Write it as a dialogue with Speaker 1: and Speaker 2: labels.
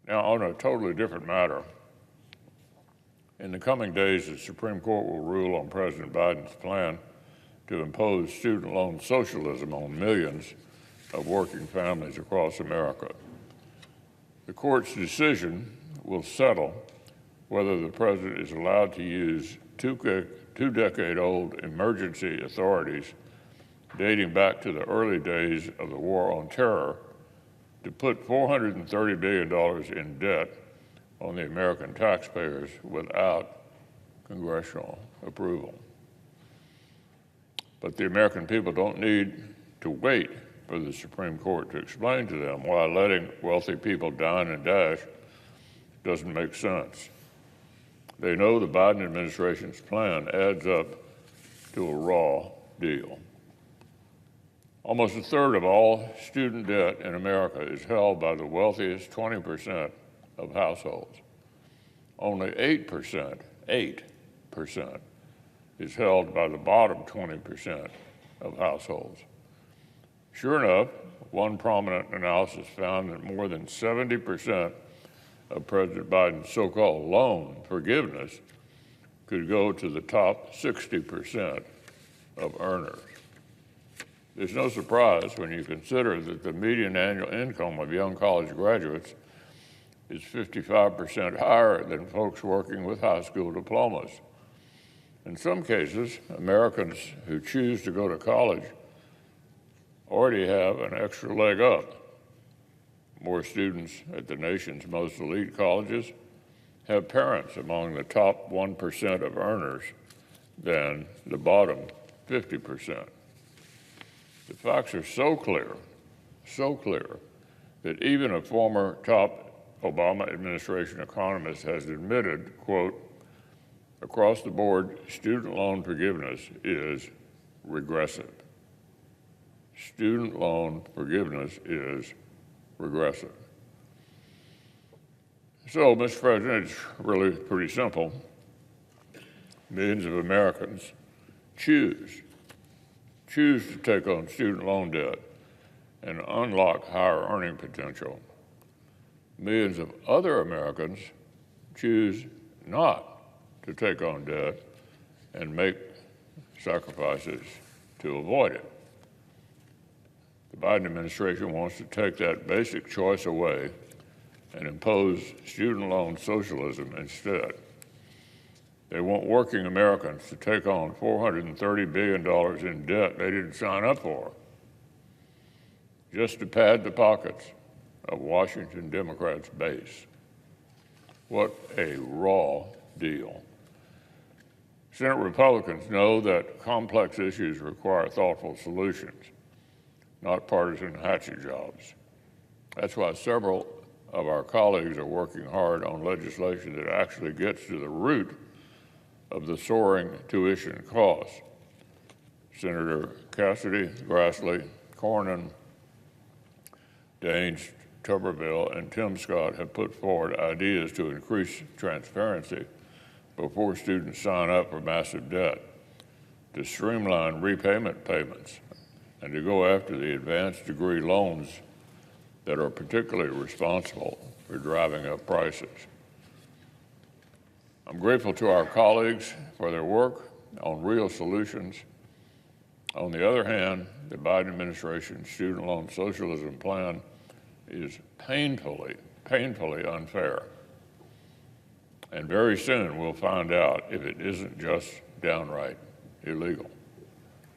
Speaker 1: Now, on a totally different matter, in the coming days, the Supreme Court will rule on President Biden's plan to impose student loan socialism on millions of working families across America. The court's decision will settle whether the president is allowed to use two-decade-old emergency authorities dating back to the early days of the War on Terror to put $430 billion in debt on the American taxpayers without congressional approval. But the American people don't need to wait for the Supreme Court to explain to them why letting wealthy people dine and dash doesn't make sense. They know the Biden administration's plan adds up to a raw deal. Almost a third of all student debt in America is held by the wealthiest 20% of households. Only 8% is held by the bottom 20% of households. Sure enough, one prominent analysis found that more than 70% of President Biden's so-called loan forgiveness could go to the top 60% of earners. There's no surprise when you consider that the median annual income of young college graduates is 55% higher than folks working with high school diplomas. In some cases, Americans who choose to go to college already have an extra leg up. More students at the nation's most elite colleges have parents among the top 1% of earners than the bottom 50%. The facts are so clear, that even a former top Obama administration economist has admitted, quote, across the board, student loan forgiveness is regressive. Student loan forgiveness is regressive. So, Mr. President, it's really pretty simple. Millions of Americans choose to take on student loan debt and unlock higher earning potential. Millions of other Americans choose not to take on debt and make sacrifices to avoid it. The Biden administration wants to take that basic choice away and impose student loan socialism instead. They want working Americans to take on $430 billion in debt they didn't sign up for, just to pad the pockets of Washington Democrats' base. What a raw deal. Senate Republicans know that complex issues require thoughtful solutions, not partisan hatchet jobs. That's why several of our colleagues are working hard on legislation that actually gets to the root of the soaring tuition costs. Senator Cassidy, Grassley, Cornyn, Daines, Tuberville, and Tim Scott have put forward ideas to increase transparency before students sign up for massive debt, to streamline repayment payments, and to go after the advanced degree loans that are particularly responsible for driving up prices. I'm grateful to our colleagues for their work on real solutions. On the other hand, the Biden administration's student loan socialism plan is painfully unfair. And very soon we'll find out if it isn't just downright illegal.